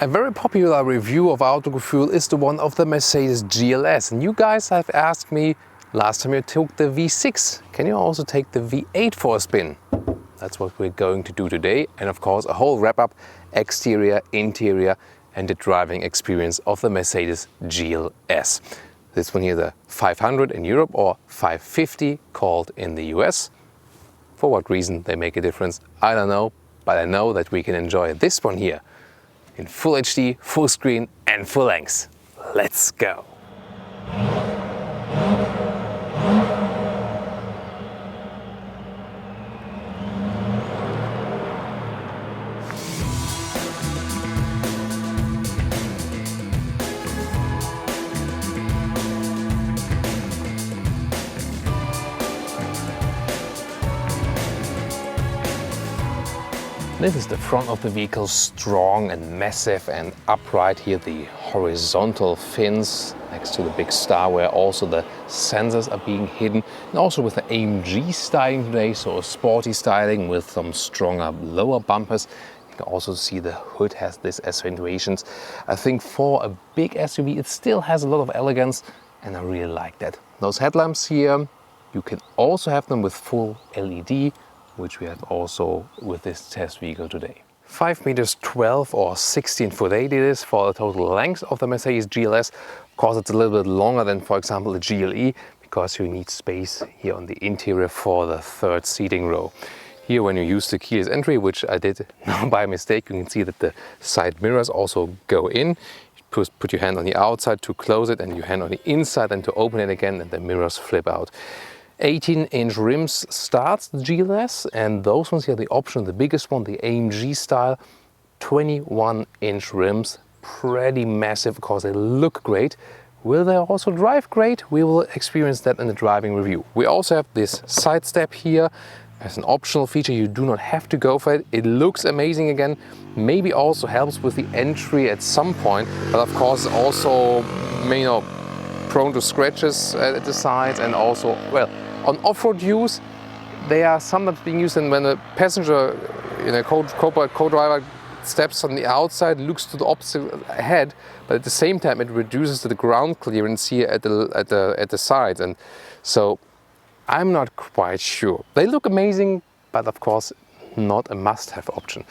A very popular review of Autogrill Fuel is the one of the Mercedes GLS. And you guys have asked me, last time you took the V6, can you also take the V8 for a spin? That's what we're going to do today. And of course, a whole wrap-up, exterior, interior, and the driving experience of the Mercedes GLS. This one here, the 500 in Europe or 550 called in the US. For what reason they make a difference, I don't know, but I know that we can enjoy this one here in full HD, full screen and full length. Let's go! This is the front of the vehicle, strong and massive and upright here. The horizontal fins next to the big star where also the sensors are being hidden. And also with the AMG styling today, so a sporty styling with some stronger lower bumpers. You can also see the hood has this accentuations. I think for a big SUV it still has a lot of elegance and I really like that. Those headlamps here, you can also have them with full LED, which we have also with this test vehicle today. 5 meters 12 or 16 foot 8 it is for the total length of the Mercedes GLS. Of course, it's a little bit longer than, for example, the GLE, because you need space here on the interior for the third seating row. Here, when you use the keyless entry, which I did now by mistake, you can see that the side mirrors also go in. You put your hand on the outside to close it and your hand on the inside and to open it again, and the mirrors flip out. 18-inch rims starts the GLS, and those ones here, the option, the biggest one, the AMG style, 21-inch rims, pretty massive because they look great. Will they also drive great? We will experience that in the driving review. We also have this side step here as an optional feature. You do not have to go for it. It looks amazing again. Maybe also helps with the entry at some point, but of course also, prone to scratches at the sides, and also, well, on off-road use, they are sometimes being used, and when a passenger in a co-driver steps on the outside, looks to the opposite ahead, but at the same time it reduces the ground clearance here at the sides, and so I'm not quite sure. They look amazing, but of course not a must-have option.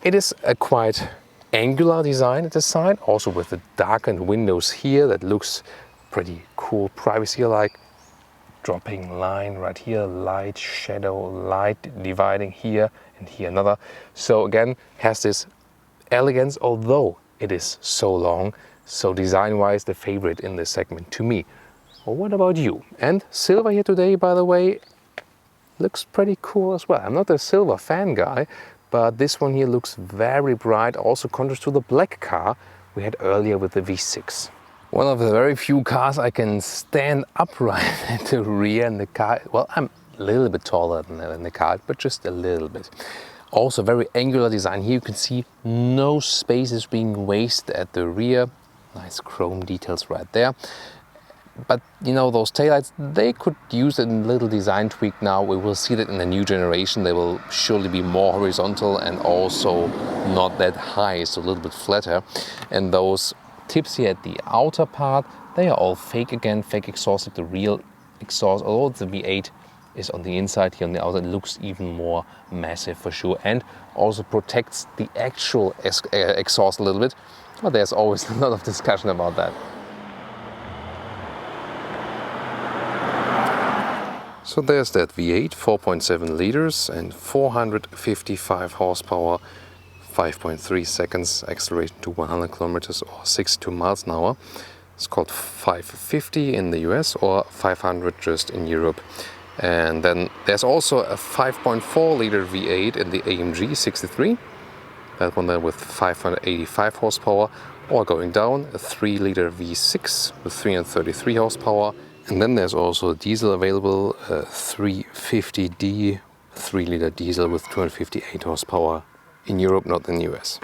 It is a quite angular design at the side, also with the darkened windows here. That looks pretty cool, privacy-like. Dropping line right here, light, shadow, light dividing here and here another. So again, has this elegance, although it is so long. So design-wise, the favorite in this segment to me. Well, what about you? And silver here today, by the way, looks pretty cool as well. I'm not a silver fan guy, but this one here looks very bright, also contrast to the black car we had earlier with the V6. One of the very few cars I can stand upright at the rear in the car. Well, I'm a little bit taller than the car, but just a little bit. Also very angular design. Here you can see no spaces being wasted at the rear. Nice chrome details right there. But you know, those taillights, they could use a little design tweak now. We will see that in the new generation. They will surely be more horizontal and also not that high, so a little bit flatter. And those tips here at the outer part, they are all fake again, fake exhaust. The real exhaust, although the V8 is on the inside, here on the outside, it looks even more massive for sure, and also protects the actual exhaust a little bit. But there's always a lot of discussion about that. So there's that V8, 4.7 liters and 455 horsepower, 5.3 seconds acceleration to 100 kilometers or 62 miles an hour. It's called 550 in the US or 500 just in Europe. And then there's also a 5.4 liter V8 in the AMG 63. That one there with 585 horsepower, or going down a 3 liter V6 with 333 horsepower. And then there's also a diesel available, 350D, 3 liter diesel with 258 horsepower. In Europe, not in the US.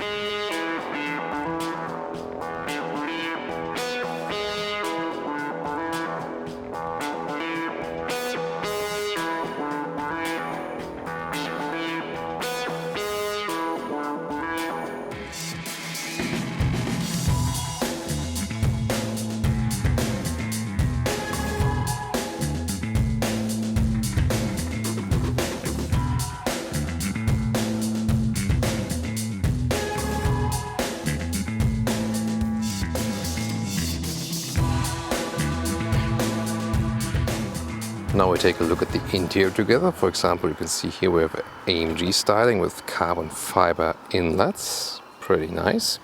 Now we take a look at the interior together. For example, you can see here we have AMG styling with carbon fiber inlets. Pretty nice.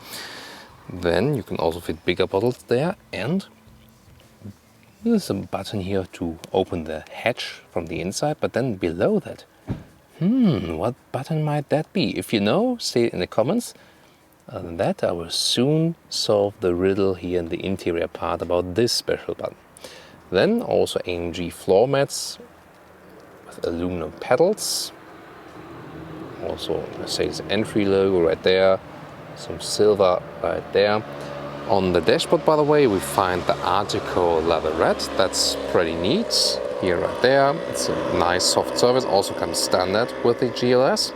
Then you can also fit bigger bottles there, and there's a button here to open the hatch from the inside, but then below that, what button might that be? If you know, say it in the comments. Other than that, I will soon solve the riddle here in the interior part about this special button. Then also AMG floor mats with aluminum pedals. Also Mercedes entry logo right there. Some silver right there. On the dashboard, by the way, we find the Artico leatherette. That's pretty neat. Here right there. It's a nice soft surface. Also comes standard with the GLS.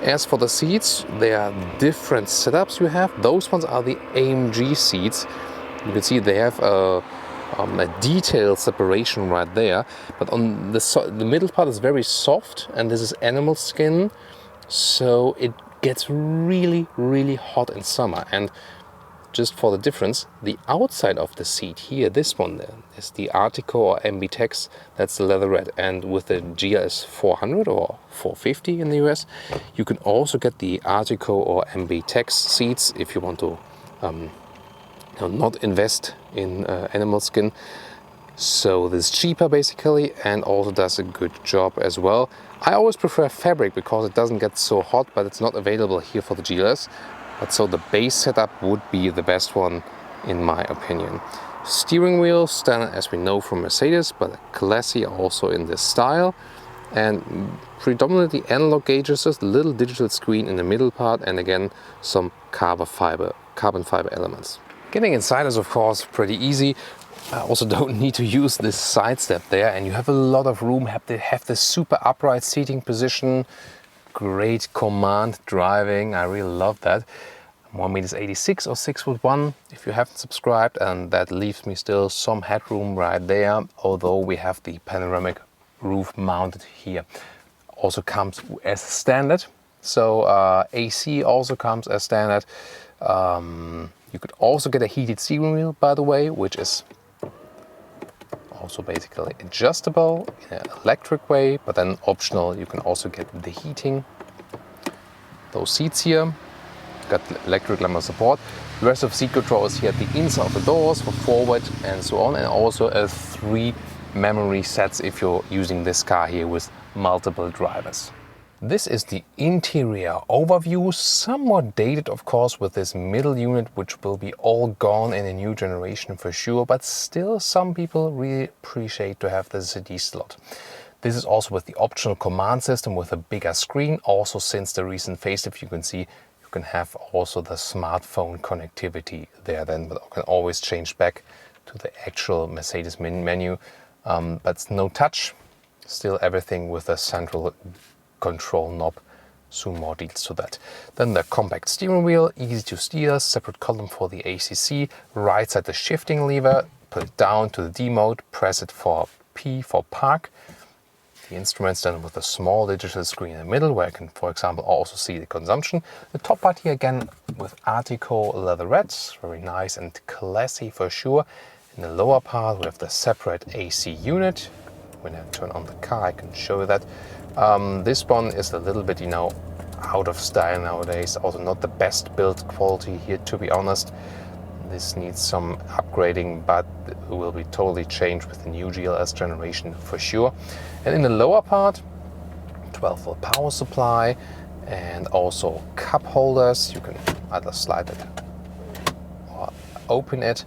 As for the seats, there are different setups you have. Those ones are the AMG seats. You can see they have a detailed separation right there, but on the middle part is very soft, and this is animal skin, so it gets really, really hot in summer. And just for the difference, the outside of the seat here, this one there, is the Artico or MB-Tex, that's the leatherette. And with the GLS 400 or 450 in the US, you can also get the Artico or MB-Tex seats if you want to not invest in animal skin. So this is cheaper basically, and also does a good job as well. I always prefer fabric because it doesn't get so hot, but it's not available here for the GLS. But so the base setup would be the best one in my opinion. Steering wheel, standard as we know from Mercedes, but classy also in this style. And predominantly analog gauges, a little digital screen in the middle part, and again some carbon fiber elements. Getting inside is of course pretty easy. I also don't need to use this side step there, and you have a lot of room, have this super upright seating position, great command driving, I really love that. 1m86 or 6'1" if you haven't subscribed, and that leaves me still some headroom right there, although we have the panoramic roof mounted here. Also comes as standard, so AC also comes as standard. You could also get a heated steering wheel, by the way, which is also basically adjustable in an electric way, but then optional, you can also get the heating. Those seats here got electric lumbar support. The rest of seat control is here at the inside of the doors for forward and so on, and also 3 memory sets if you're using this car here with multiple drivers. This is the interior overview, somewhat dated of course with this middle unit, which will be all gone in a new generation for sure, but still some people really appreciate to have the CD slot. This is also with the optional command system with a bigger screen. Also since the recent facelift, you can see you can have also the smartphone connectivity there then, but you can always change back to the actual Mercedes menu, but no touch, still everything with a central control knob. Soon more details to that. Then the compact steering wheel, easy to steer, separate column for the ACC, right side the shifting lever, put it down to the D mode, press it for P for park. The instruments done with a small digital screen in the middle where I can, for example, also see the consumption. The top part here again with Artico leatherettes, very nice and classy for sure. In the lower part we have the separate AC unit. When I turn on the car I can show you that. This one is a little bit, out of style nowadays. Also not the best build quality here, to be honest. This needs some upgrading, but it will be totally changed with the new GLS generation for sure. And in the lower part, 12-volt power supply and also cup holders. You can either slide it or open it.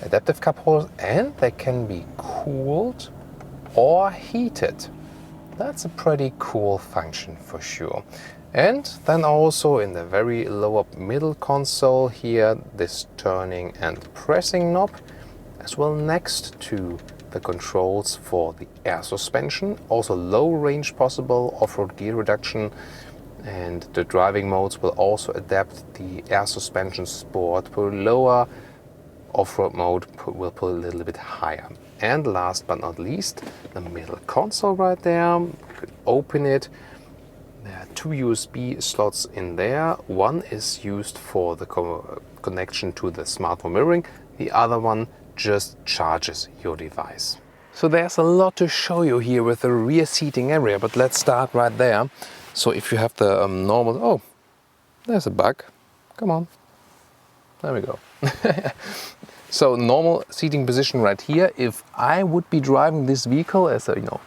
Adaptive cup holders, and they can be cooled or heated. That's a pretty cool function for sure. And then also in the very lower middle console here, this turning and pressing knob, as well next to the controls for the air suspension, also low range possible, off-road gear reduction, and the driving modes will also adapt the air suspension sport for lower, off-road mode will put a little bit higher. And last but not least, the middle console right there. You could open it. There are 2 USB slots in there. One is used for the connection to the smartphone mirroring. The other one just charges your device. So there's a lot to show you here with the rear seating area, but let's start right there. So if you have the normal, oh, there's a bug, come on, there we go. So normal seating position right here. If I would be driving this vehicle as a,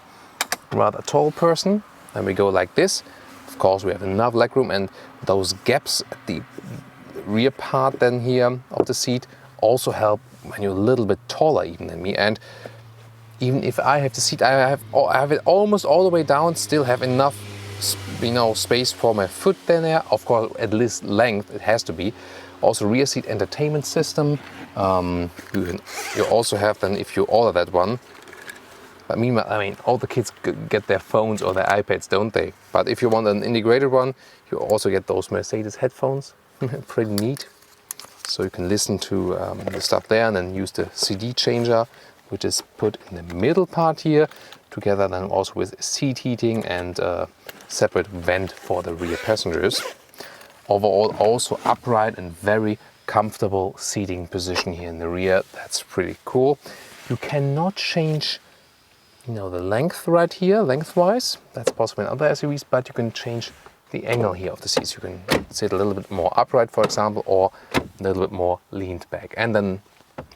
rather tall person, then we go like this. Of course, we have enough legroom, and those gaps at the rear part then here of the seat also help when you're a little bit taller even than me. And even if I have the seat, I have it almost all the way down, still have enough, space for my foot there. Of course, at least length it has to be. Also, rear seat entertainment system. You also have then, if you order that one. But meanwhile, I mean, all the kids get their phones or their iPads, don't they? But if you want an integrated one, you also get those Mercedes headphones. Pretty neat. So you can listen to the stuff there and then use the CD changer, which is put in the middle part here, together then also with seat heating and a separate vent for the rear passengers. Overall, also upright and very comfortable seating position here in the rear. That's pretty cool. You cannot change, the length right here, lengthwise. That's possible in other SUVs, but you can change the angle here of the seats. You can sit a little bit more upright, for example, or a little bit more leaned back. And then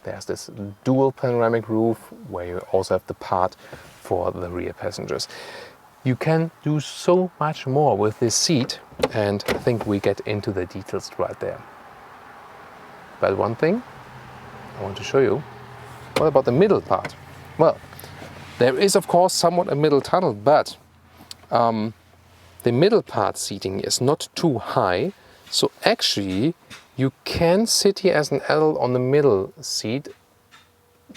there's this dual panoramic roof where you also have the part for the rear passengers. You can do so much more with this seat, and I think we get into the details right there. But one thing I want to show you, what about the middle part? Well, there is of course somewhat a middle tunnel, but the middle part seating is not too high, so actually you can sit here as an adult on the middle seat.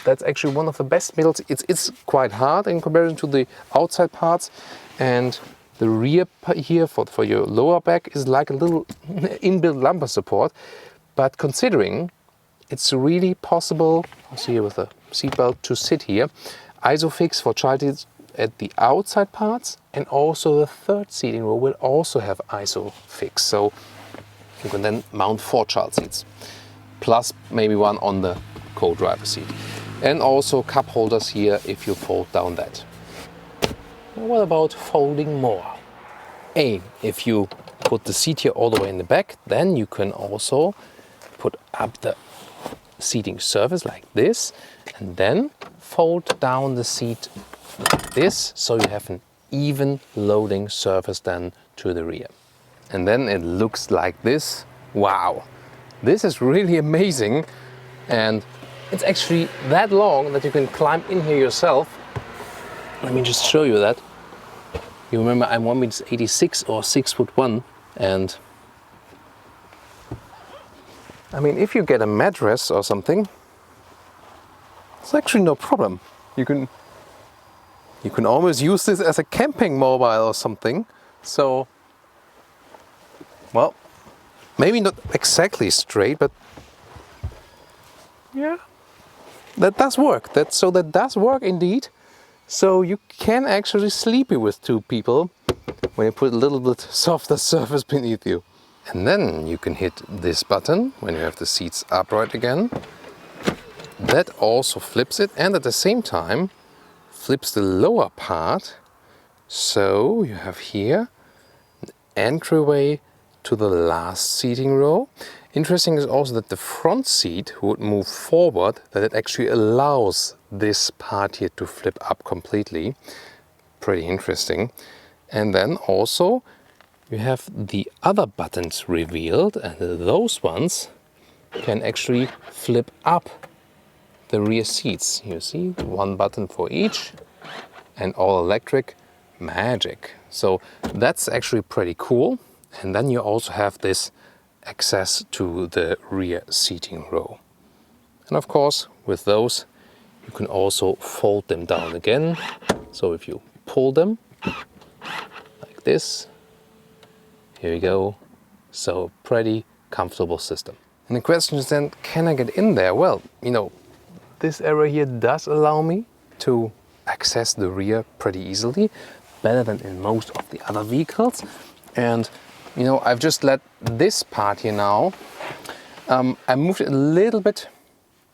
That's actually one of the best middle seats. It's quite hard in comparison to the outside parts, and the rear here for your lower back is like a little inbuilt lumbar support. But considering it's really possible, also here with the seatbelt, to sit here, Isofix for child seats at the outside parts, and also the third seating row will also have Isofix. So you can then mount 4 child seats, plus maybe one on the co-driver seat. And also cup holders here if you fold down that. What about folding more? If you put the seat here all the way in the back, then you can also put up the seating surface like this, and then fold down the seat like this, so you have an even loading surface then to the rear. And then it looks like this. Wow, this is really amazing. And it's actually that long that you can climb in here yourself. Let me just show you that. You remember I'm 1.86 or 6'1", and I mean, if you get a mattress or something, it's actually no problem. You can almost use this as a camping mobile or something. So, well, maybe not exactly straight, but yeah, that does work. That does work indeed. So you can actually sleep here with 2 people when you put a little bit softer surface beneath you. And then you can hit this button when you have the seats upright again. That also flips it, and at the same time flips the lower part. So you have here an entryway to the last seating row. Interesting is also that the front seat would move forward, that it actually allows this part here to flip up completely. Pretty interesting. And then also you have the other buttons revealed, and those ones can actually flip up the rear seats. You see, 1 button for each, and all electric, magic. So that's actually pretty cool. And then you also have this access to the rear seating row. And of course, with those, you can also fold them down again. So if you pull them like this, here you go. So pretty comfortable system. And the question is then, can I get in there? Well, this area here does allow me to access the rear pretty easily, better than in most of the other vehicles. And I've just let this part here now, I moved it a little bit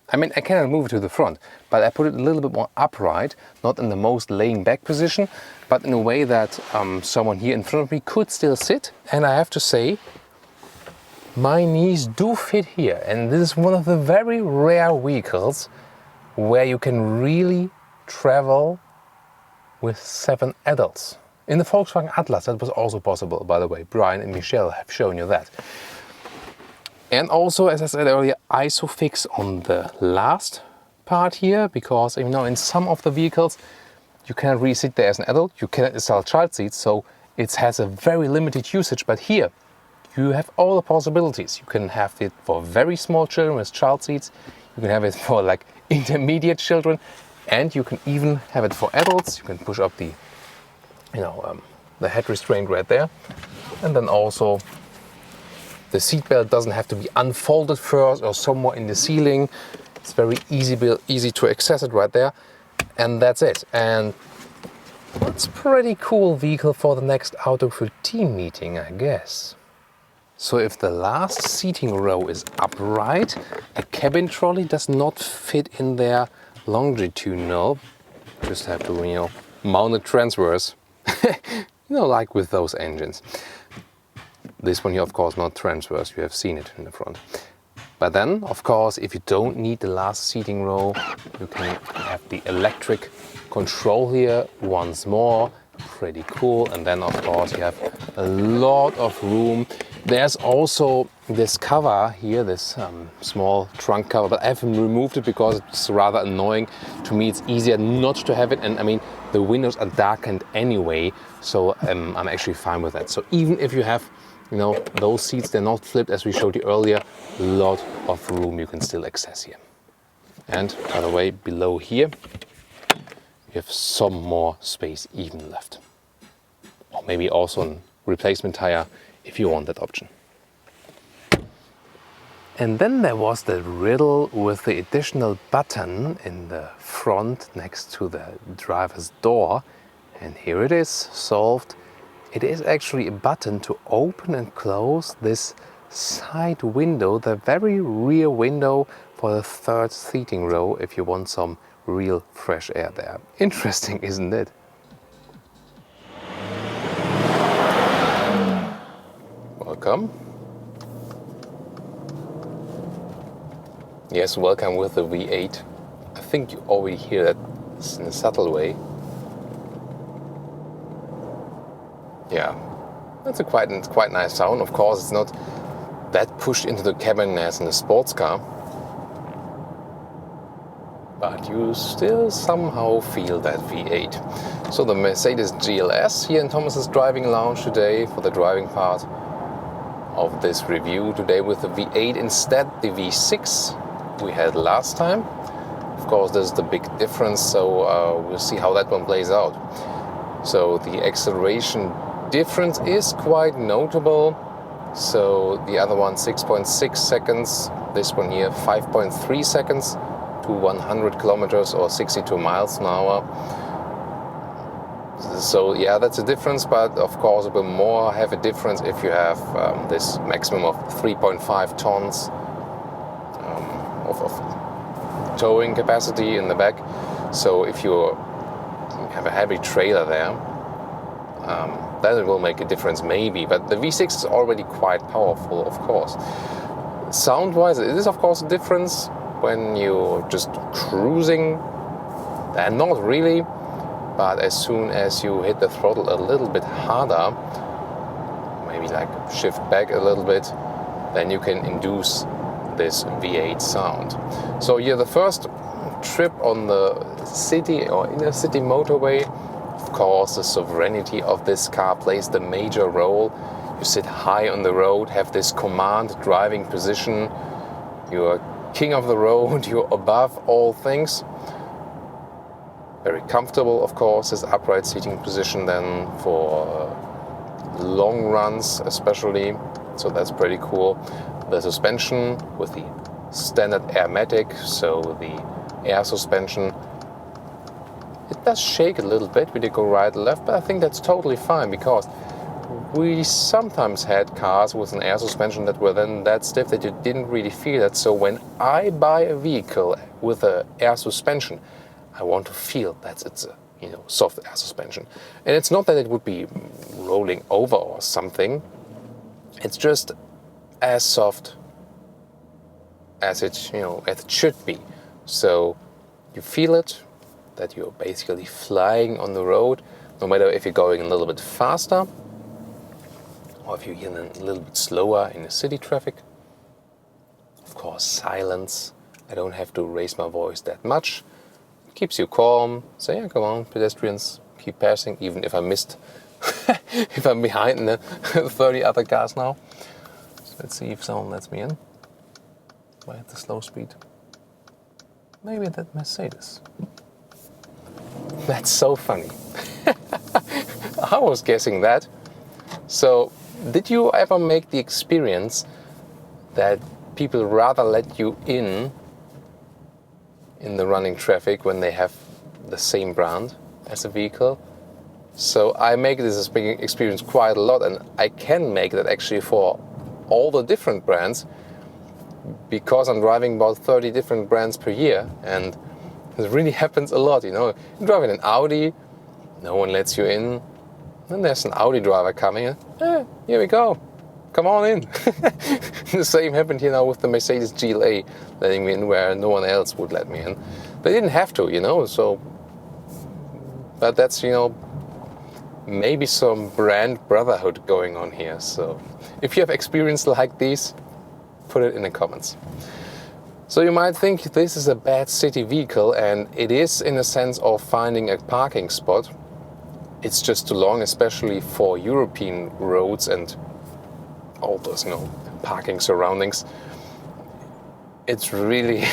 I mean, I cannot move it to the front, but I put it a little bit more upright, not in the most laying back position, but in a way that someone here in front of me could still sit. And I have to say, my knees do fit here. And this is one of the very rare vehicles where you can really travel with 7 adults. In the Volkswagen Atlas, that was also possible, by the way. Brian and Michelle have shown you that. And also, as I said earlier, ISOFIX on the last part here, because you know, in some of the vehicles, you cannot really sit there as an adult, you cannot install child seats, so it has a very limited usage. But here, you have all the possibilities. You can have it for very small children with child seats, you can have it for like intermediate children, and you can even have it for adults. You can push up the, the head restraint right there, and then also the seatbelt doesn't have to be unfolded first or somewhere in the ceiling. It's very easy to access it right there, and that's it. And it's a pretty cool vehicle for the next Autofil team meeting, I guess. So if the last seating row is upright, a cabin trolley does not fit in there longitudinal. Just have to, mount it transverse, like with those engines. This one here, of course, not transverse. You have seen it in the front. But then, of course, if you don't need the last seating row, you can have the electric control here once more. Pretty cool. And then, of course, you have a lot of room. There's also this cover here, this small trunk cover, but I haven't removed it because it's rather annoying. To me, it's easier not to have it. And I mean, the windows are darkened anyway, so I'm actually fine with that. So even if you have those seats, they're not flipped as we showed you earlier, a lot of room you can still access here. And by the way, below here, you have some more space even left. Or maybe also a replacement tire if you want that option. And then there was the riddle with the additional button in the front next to the driver's door. And here it is, solved. It is actually a button to open and close this side window, the very rear window for the third seating row if you want some real fresh air there. Interesting, isn't it? Welcome. Yes, welcome with the V8. I think you already hear that in a subtle way. Yeah, that's a quite nice sound. Of course, it's not that pushed into the cabin as in a sports car, but you still somehow feel that V8. So the Mercedes GLS here in Thomas's driving lounge today for the driving part of this review. Today with the V8 instead the V6 we had last time. Of course, there's the big difference, so we'll see how that one plays out. So the acceleration difference is quite notable. So the other one 6.6 seconds, this one here 5.3 seconds to 100 kilometers or 62 miles an hour. So yeah, that's a difference, but of course it will more have a difference if you have this maximum of 3.5 tons of towing capacity in the back. So if you have a heavy trailer there, then it will make a difference maybe, but the V6 is already quite powerful, of course. Sound-wise, it is of course a difference when you're just cruising, and not really, but as soon as you hit the throttle a little bit harder, maybe like shift back a little bit, then you can induce this V8 sound. So yeah, the first trip on the city or inner city motorway, of course, the sovereignty of this car plays the major role. You sit high on the road, have this command driving position. You're king of the road, you're above all things. Very comfortable, of course, this upright seating position then for long runs especially. So that's pretty cool. The suspension with the standard Airmatic, so the air suspension. It does shake a little bit when you go right and left, but I think that's totally fine because we sometimes had cars with an air suspension that were then that stiff that you didn't really feel it. So when I buy a vehicle with an air suspension, I want to feel that it's a soft air suspension. And it's not that it would be rolling over or something. It's just as soft as it should be. So you feel it, that you're basically flying on the road, no matter if you're going a little bit faster or if you're a little bit slower in the city traffic. Of course, silence. I don't have to raise my voice that much. It keeps you calm. So yeah, come on, pedestrians, keep passing, even if I missed, if I'm behind the 30 other cars now. So let's see if someone lets me in. By at the slow speed. Maybe that Mercedes. That's so funny. I was guessing that. So, did you ever make the experience that people rather let you in the running traffic when they have the same brand as a vehicle? So I make this experience quite a lot, and I can make that actually for all the different brands, because I'm driving about 30 different brands per year, and it really happens a lot. You're driving an Audi, no one lets you in. Then there's an Audi driver coming in. Here we go. Come on in. The same happened here now with the Mercedes GLA letting me in where no one else would let me in. They didn't have to, so. But that's, maybe some brand brotherhood going on here. So if you have experience like these, put it in the comments. So you might think this is a bad city vehicle, and it is in the sense of finding a parking spot. It's just too long, especially for European roads and all those, parking surroundings. It's really,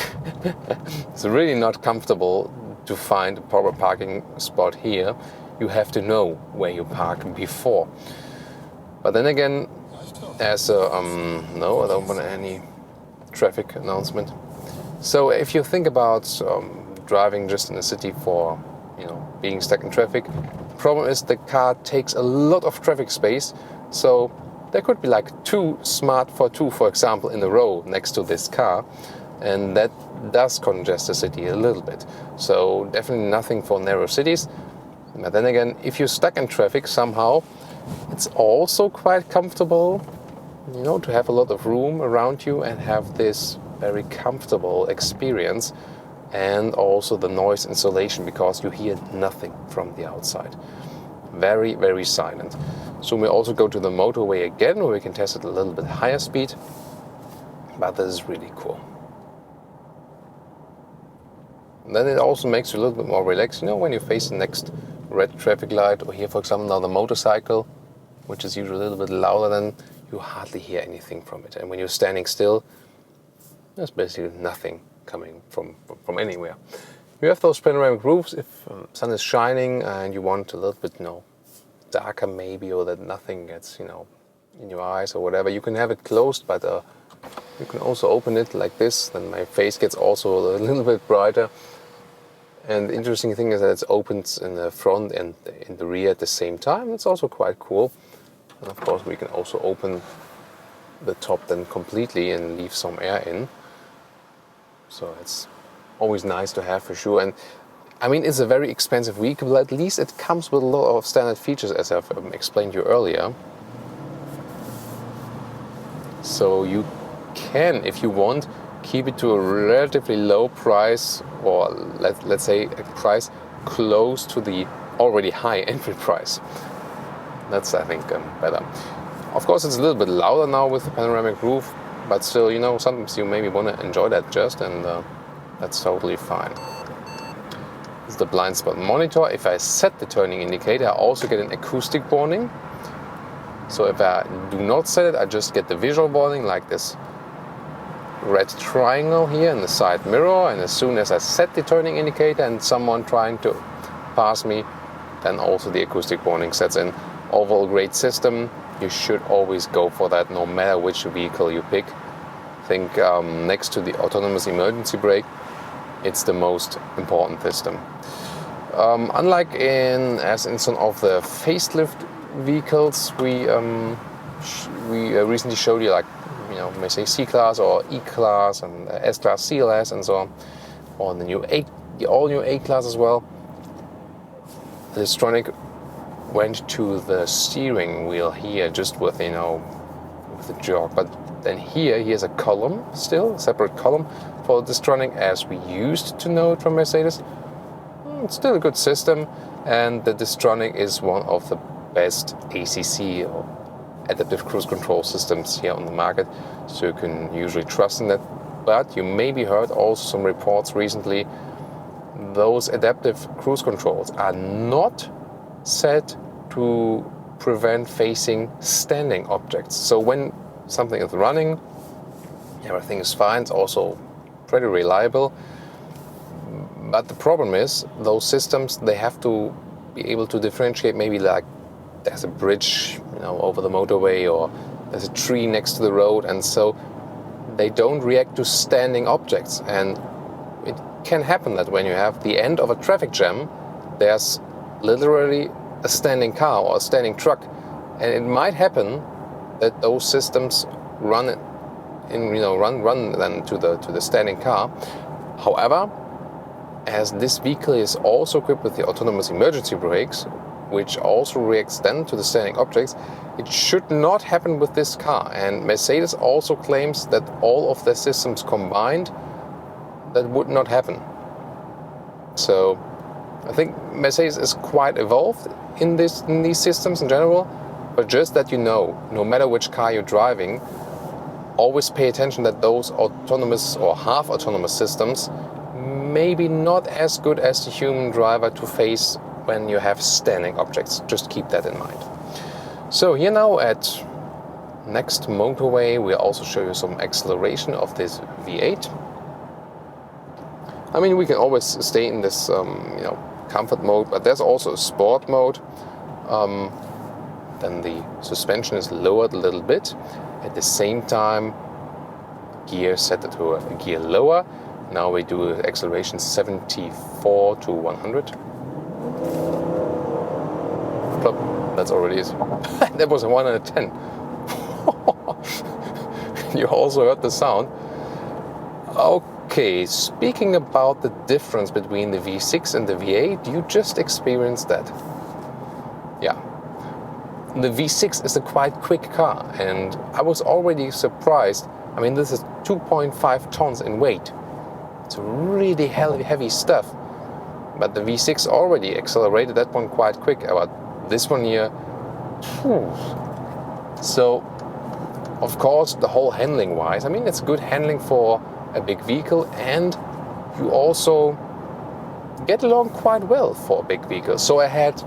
it's really not comfortable to find a proper parking spot here. You have to know where you park before. But then again, as a, no, I don't want any traffic announcement. So if you think about driving just in the city for, being stuck in traffic, the problem is the car takes a lot of traffic space. So there could be like two Smart Fortwo, for example, in a row next to this car, and that does congest the city a little bit. So definitely nothing for narrow cities. But then again, if you're stuck in traffic somehow, it's also quite comfortable, to have a lot of room around you and have this very comfortable experience, and also the noise insulation, because you hear nothing from the outside. Very, very silent. So we also go to the motorway again, where we can test it a little bit higher speed, but this is really cool. And then it also makes you a little bit more relaxed, when you face the next red traffic light, or here, for example, now the motorcycle, which is usually a little bit louder, than you hardly hear anything from it. And when you're standing still, there's basically nothing coming from anywhere. You have those panoramic roofs if sun is shining and you want a little bit, darker maybe, or that nothing gets, in your eyes or whatever. You can have it closed, but you can also open it like this. Then my face gets also a little bit brighter. And the interesting thing is that it's opened in the front and in the rear at the same time. It's also quite cool. And of course we can also open the top then completely and leave some air in. So it's always nice to have for sure. And I mean, it's a very expensive vehicle, but at least it comes with a lot of standard features, as I've explained to you earlier. So you can, if you want, keep it to a relatively low price, or let's say a price close to the already high entry price. That's, I think, better. Of course, it's a little bit louder now with the panoramic roof, but still, sometimes you maybe want to enjoy that just, and that's totally fine. This is the blind spot monitor. If I set the turning indicator, I also get an acoustic warning. So if I do not set it, I just get the visual warning, like this red triangle here in the side mirror. And as soon as I set the turning indicator and someone trying to pass me, then also the acoustic warning sets in. Overall great system. You should always go for that, no matter which vehicle you pick. I think next to the autonomous emergency brake, it's the most important system. Unlike in some of the facelift vehicles we recently showed you, like Mercedes C-Class or E-Class and S-Class CLS and so on, or the all-new A-Class as well, the Distronic went to the steering wheel here just with with the jog, but then here he has a column, still a separate column for the Distronic as we used to know it from Mercedes. It's still a good system, and the Distronic is one of the best ACC or adaptive cruise control systems here on the market, so you can usually trust in that. But you maybe heard also some reports recently, those adaptive cruise controls are not set to prevent facing standing objects. So when something is running, everything is fine, it's also pretty reliable. But the problem is, those systems, they have to be able to differentiate, maybe like there's a bridge over the motorway, or there's a tree next to the road, and so they don't react to standing objects. And it can happen that when you have the end of a traffic jam, there's literally a standing car or a standing truck, and it might happen that those systems run then to the standing car. However, as this vehicle is also equipped with the autonomous emergency brakes, which also reacts then to the standing objects, it should not happen with this car. And Mercedes also claims that all of their systems combined, that would not happen. So I think Mercedes is quite evolved in these systems in general, but just that no matter which car you're driving, always pay attention that those autonomous or half autonomous systems maybe not as good as the human driver to face when you have standing objects. Just keep that in mind. So here now at next motorway, we'll also show you some acceleration of this V8. I mean, we can always stay in this comfort mode, but there's also a sport mode. Then the suspension is lowered a little bit. At the same time, gear set to a gear lower. Now we do acceleration 74 to 100. Plop, that's already it. That was a 1 out of 10. You also heard the sound. Okay, speaking about the difference between the V6 and the V8, you just experienced that. Yeah. The V6 is a quite quick car, and I was already surprised. I mean, this is 2.5 tons in weight. It's really heavy stuff. But the V6 already accelerated that one quite quick. But this one here, so of course the whole handling wise, I mean, it's good handling for a big vehicle, and you also get along quite well for a big vehicle. So I had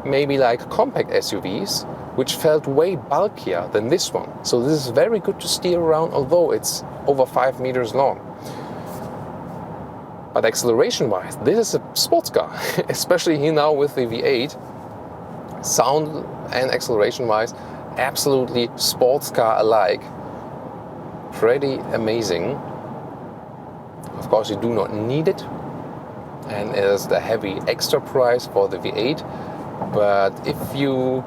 maybe like compact SUVs which felt way bulkier than this one. So this is very good to steer around, although it's over 5 meters long. But acceleration-wise, this is a sports car, especially here now with the V8. Sound and acceleration-wise, absolutely sports car alike. Pretty amazing. Of course, you do not need it, and it is the heavy extra price for the V8. But if you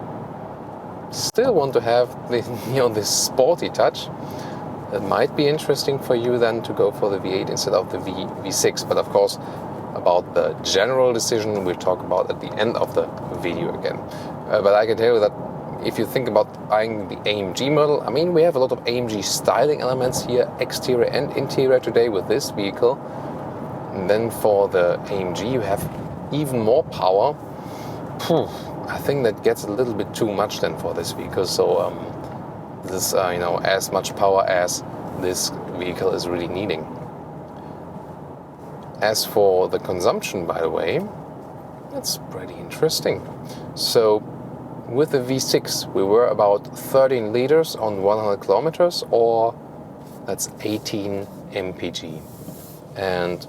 still want to have the, this sporty touch, it might be interesting for you then to go for the V8 instead of the V6. But of course, about the general decision we'll talk about at the end of the video again. But I can tell you that if you think about buying the AMG model, I mean, we have a lot of AMG styling elements here, exterior and interior today with this vehicle. And then for the AMG, you have even more power. I think that gets a little bit too much then for this vehicle. So this as much power as this vehicle is really needing. As for the consumption, by the way, that's pretty interesting. So with the V6, we were about 13 liters on 100 kilometers, or that's 18 mpg. And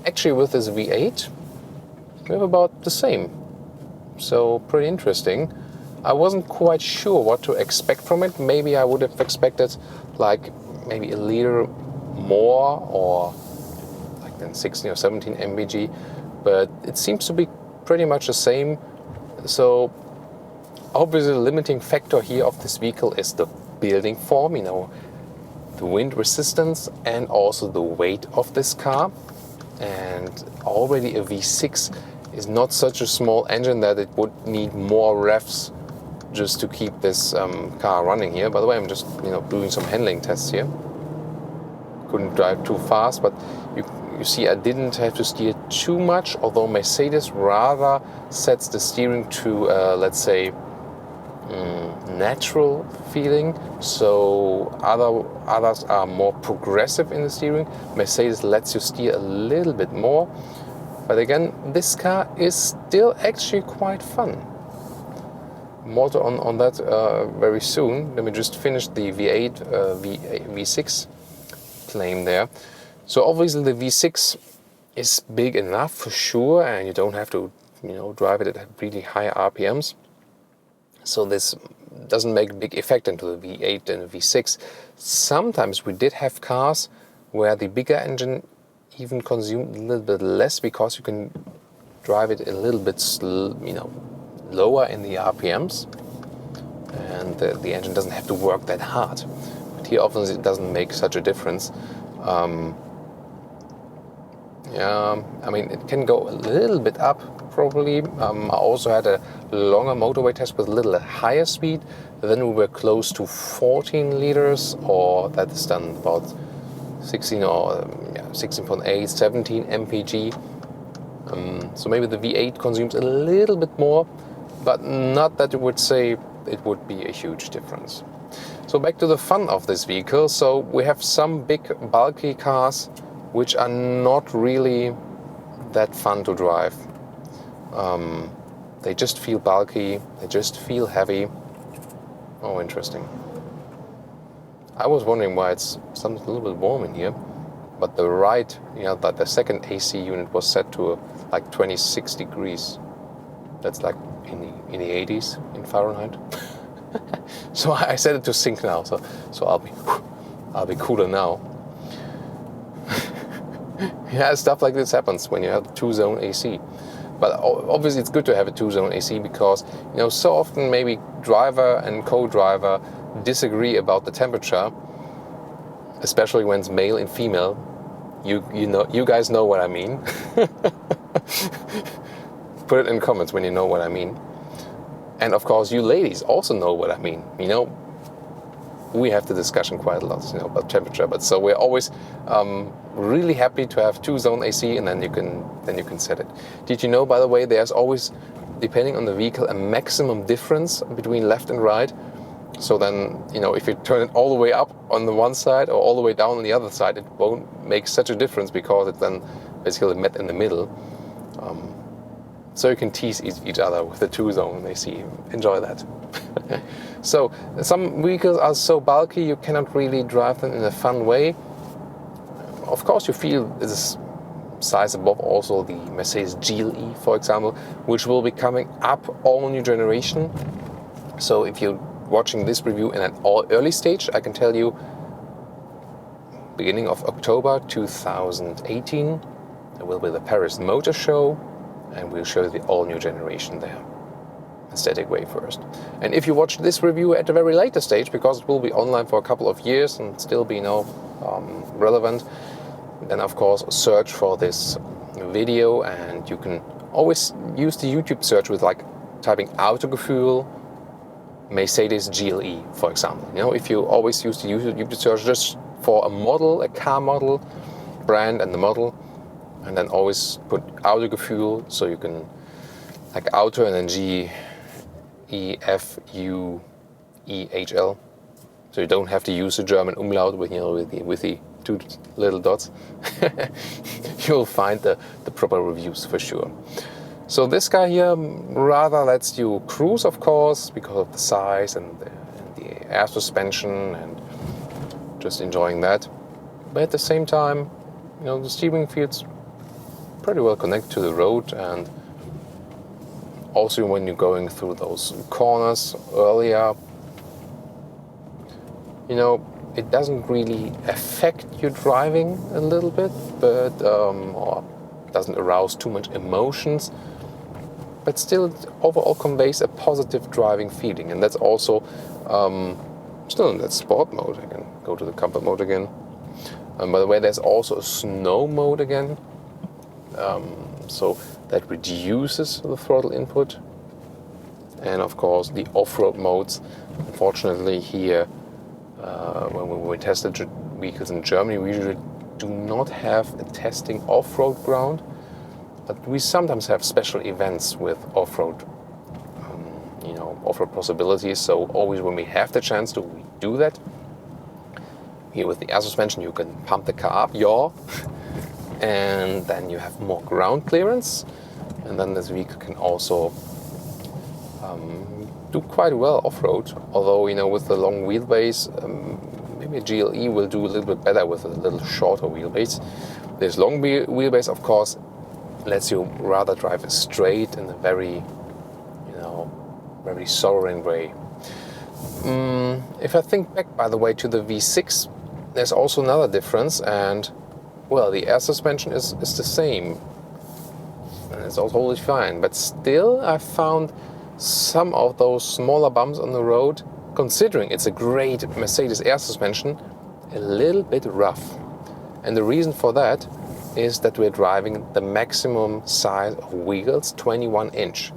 actually with this V8, we have about the same. So pretty interesting. I wasn't quite sure what to expect from it. Maybe I would have expected like maybe a liter more, or like then 16 or 17 mpg, but it seems to be pretty much the same. So Obviously, the limiting factor here of this vehicle is the building form, the wind resistance and also the weight of this car. And already a V6 is not such a small engine that it would need more revs just to keep this car running here. By the way, I'm just doing some handling tests here. Couldn't drive too fast, but you see I didn't have to steer too much, although Mercedes rather sets the steering to let's say natural feeling, so others are more progressive in the steering. Mercedes lets you steer a little bit more, but again, this car is still actually quite fun. More on that very soon. Let me just finish the V8 V6 claim there. So obviously the V6 is big enough for sure, and you don't have to drive it at really high RPMs. So this doesn't make a big effect into the V8 and the V6. Sometimes we did have cars where the bigger engine even consumed a little bit less because you can drive it a little bit lower in the RPMs, and the engine doesn't have to work that hard. But here obviously it doesn't make such a difference. I mean, it can go a little bit up probably. I also had a longer motorway test with a little higher speed. Then we were close to 14 liters, or that is done about 16 or 16.8, 17 mpg. So maybe the V8 consumes a little bit more, but not that you would say it would be a huge difference. So back to the fun of this vehicle. So we have some big bulky cars which are not really that fun to drive. They just feel bulky, they just feel heavy. Oh, interesting. I was wondering why it's something a little bit warm in here, but the right, that the second AC unit was set to like 26 degrees. That's like in the 80s in Fahrenheit. So I set it to sync now, so I'll be cooler now. Yeah, stuff like this happens when you have two-zone AC. But obviously it's good to have a two-zone AC because, so often maybe driver and co-driver disagree about the temperature, especially when it's male and female. You guys know what I mean. Put it in comments when you know what I mean. And of course, you ladies also know what I mean. We have the discussion quite a lot, about temperature. But so we're always really happy to have two-zone AC, and then you can set it. Did you know, by the way, there's always, depending on the vehicle, a maximum difference between left and right. So then, if you turn it all the way up on the one side or all the way down on the other side, it won't make such a difference because it's then basically met in the middle. So you can tease each other with the two-zone AC. Enjoy that. So some vehicles are so bulky you cannot really drive them in a fun way. Of course, you feel this size above also the Mercedes GLE, for example, which will be coming up all new generation. So if you're watching this review in an early stage, I can tell you beginning of October 2018 there will be the Paris Motor Show, and we'll show you the all-new generation there, in static way first. And if you watch this review at a very later stage, because it will be online for a couple of years and still be relevant, then of course search for this video, and you can always use the YouTube search with typing Autogefühl Mercedes GLE, for example. If you always use the YouTube search just for a model, a car model, brand and the model, and then always put Autogefühl, so you can Auto and then GEFUEHL. So you don't have to use the German umlaut with the two little dots. You'll find the proper reviews for sure. So this guy here rather lets you cruise, of course, because of the size and the air suspension and just enjoying that. But at the same time, the steering feels pretty well connected to the road, and also when you're going through those corners earlier, it doesn't really affect your driving a little bit, but or doesn't arouse too much emotions. but still it overall conveys a positive driving feeling. And that's also still in that sport mode. I can go to the comfort mode again. By the way, there's also a snow mode again, so that reduces the throttle input. And of course the off-road modes. Unfortunately here, when we tested vehicles in Germany, we usually do not have a testing off-road ground, but we sometimes have special events with off-road, off-road possibilities. So always when we have the chance to, we do that. Here with the air suspension, you can pump the car up, yaw, and then you have more ground clearance. And then this vehicle can also do quite well off-road. Although, with the long wheelbase, maybe a GLE will do a little bit better with a little shorter wheelbase. This long wheelbase, of course, lets you rather drive straight in a very, very sovereign way. If I think back, by the way, to the V6, there's also another difference, and well, the air suspension is the same, and it's all totally fine. But still, I found some of those smaller bumps on the road, considering it's a great Mercedes air suspension, a little bit rough. And the reason for that is that we're driving the maximum size of wheels, 21 inch.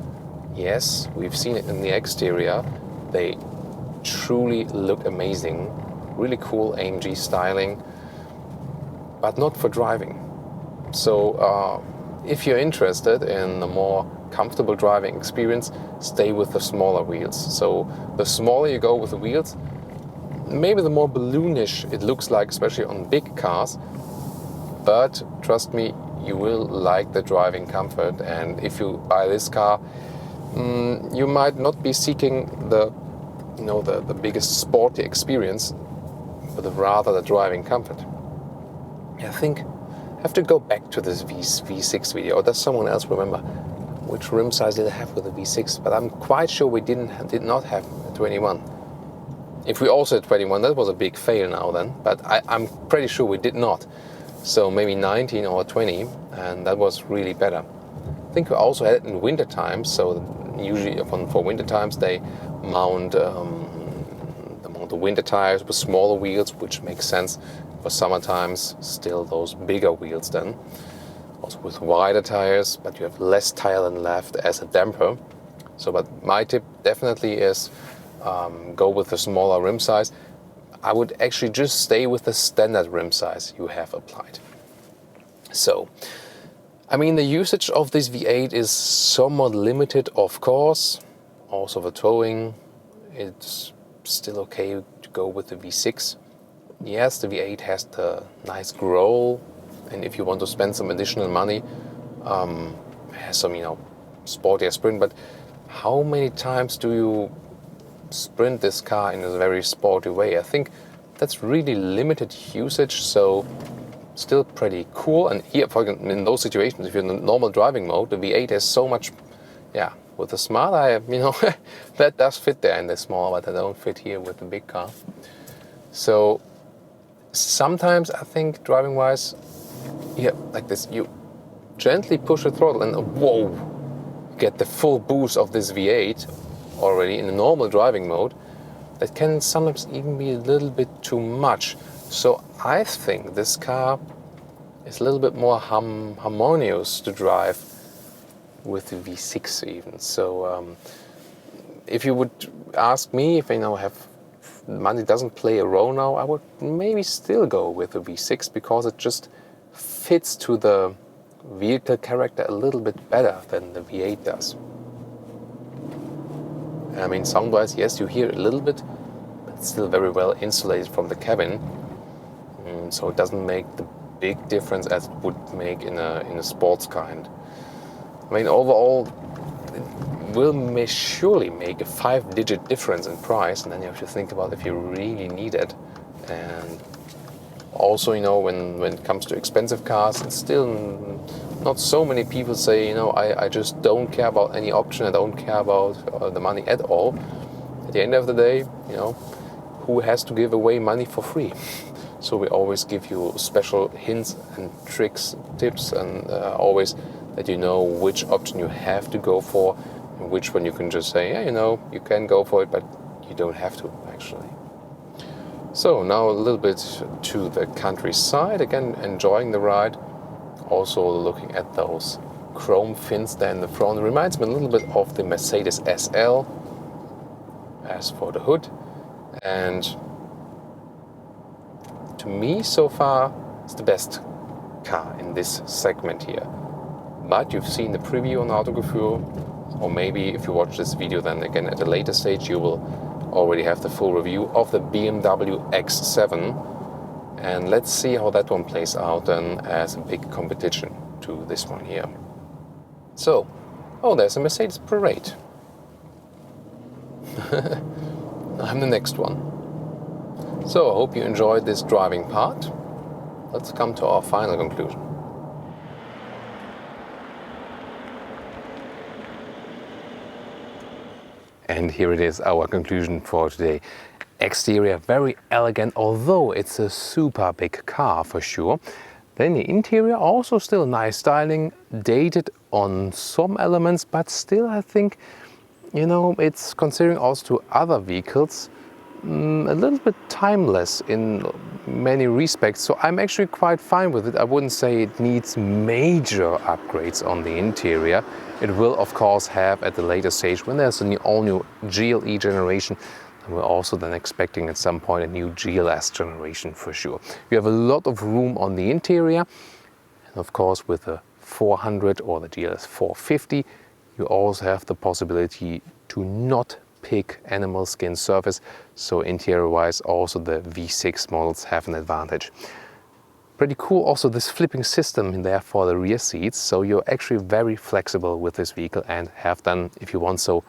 Yes, we've seen it in the exterior. They truly look amazing. Really cool AMG styling, but not for driving. So if you're interested in a more comfortable driving experience, stay with the smaller wheels. So the smaller you go with the wheels, maybe the more balloonish it looks like, especially on big cars. But trust me, you will like the driving comfort. And if you buy this car, you might not be seeking the biggest sporty experience, but rather the driving comfort. I think I have to go back to this V6 video. Or does someone else remember which rim size did I have with the V6? But I'm quite sure we did not have a 21. If we also had 21, that was a big fail now then. But I'm pretty sure we did not. So maybe 19 or 20, and that was really better. I think we also had it in winter times. So usually for winter times they mount the winter tires with smaller wheels, which makes sense. For summer times, still those bigger wheels then. Also with wider tires, but you have less tire than left as a damper. So, but my tip definitely is go with the smaller rim size. I would actually just stay with the standard rim size you have applied. So, the usage of this V8 is somewhat limited, of course. Also for towing, it's still okay to go with the V6. Yes, the V8 has the nice growl, and if you want to spend some additional money, it has some, sportier sprint. But how many times do you sprint this car in a very sporty way? I think that's really limited usage, so still pretty cool. And here, in those situations, if you're in the normal driving mode, the V8 has so much, with the Smart, that does fit there in the small, but I don't fit here with the big car. So sometimes I think driving-wise, like this, you gently push the throttle and whoa, get the full boost of this V8 already in the normal driving mode. That can sometimes even be a little bit too much. So I think this car is a little bit more harmonious to drive with the V6 even. So if you would ask me, if money doesn't play a role now, I would maybe still go with the V6 because it just fits to the vehicle character a little bit better than the V8 does. Sound-wise, yes, you hear it a little bit, but it's still very well insulated from the cabin, so it doesn't make the big difference as it would make in a sports car. And overall, it will surely make a 5-digit difference in price, and then you have to think about if you really need it. And also, when it comes to expensive cars, it's still not so many people say, I just don't care about any option, I don't care about the money at all. At the end of the day, who has to give away money for free? So we always give you special hints and tricks, tips, and always that you know which option you have to go for, and which one you can just say, yeah, you know, you can go for it, but you don't have to actually. So now a little bit to the countryside, again enjoying the ride, also looking at those chrome fins there in the front. It reminds me a little bit of the Mercedes SL as for the hood, and to me so far it's the best car in this segment here. But you've seen the preview on Autogefühl, or maybe if you watch this video then again at a later stage you will already have the full review of the BMW X7, and let's see how that one plays out then as a big competition to this one here. So, oh, there's a Mercedes parade. I'm the next one. So I hope you enjoyed this driving part. Let's come to our final conclusion. And here it is, our conclusion for today. Exterior very elegant, although it's a super big car for sure. Then the interior also still nice styling, dated on some elements, but still I think, you know, it's considering also to other vehicles a little bit timeless in many respects. So I'm actually quite fine with it. I wouldn't say it needs major upgrades on the interior. It will of course have at the later stage when there's an all-new GLE generation, and we're also then expecting at some point a new GLS generation for sure. You have a lot of room on the interior, and of course with the 400 or the GLS 450 you also have the possibility to not pick animal skin surface, so interior wise also the V6 models have an advantage. Pretty cool also this flipping system in there for the rear seats, so you're actually very flexible with this vehicle and have done, if you want so,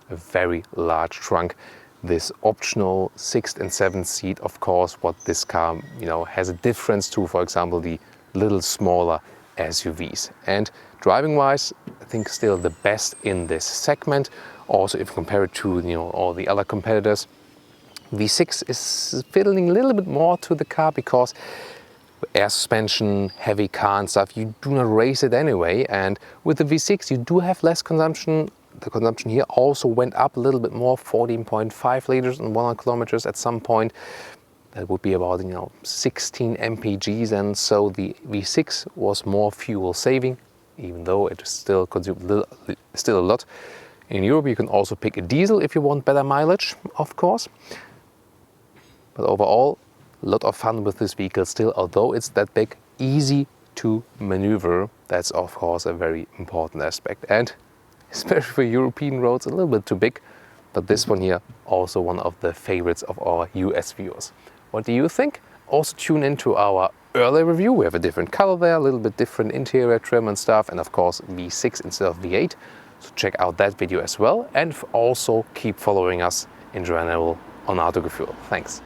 a very large trunk. This optional 6th and 7th seat, of course, what this car, you know, has a difference to, for example, the little smaller SUVs. And driving wise, I think still the best in this segment. Also, if you compare it to, you know, all the other competitors, V6 is fiddling a little bit more to the car because air suspension, heavy car and stuff, you do not race it anyway. And with the V6 you do have less consumption. The consumption here also went up a little bit more, 14.5 liters in 100 kilometers at some point. That would be about, you know, 16 mpgs, and so the V6 was more fuel saving, even though it still consumed still a lot. In Europe you can also pick a diesel if you want better mileage, of course. But overall, a lot of fun with this vehicle still, although it's that big, easy to maneuver. That's of course a very important aspect, and especially for European roads a little bit too big. But this one here, also one of the favorites of our US viewers. What do you think? Also tune into our earlier review. We have a different color there, a little bit different interior trim and stuff, and of course V6 instead of V8. So check out that video as well, and also keep following us in general on Autogefühl. Thanks.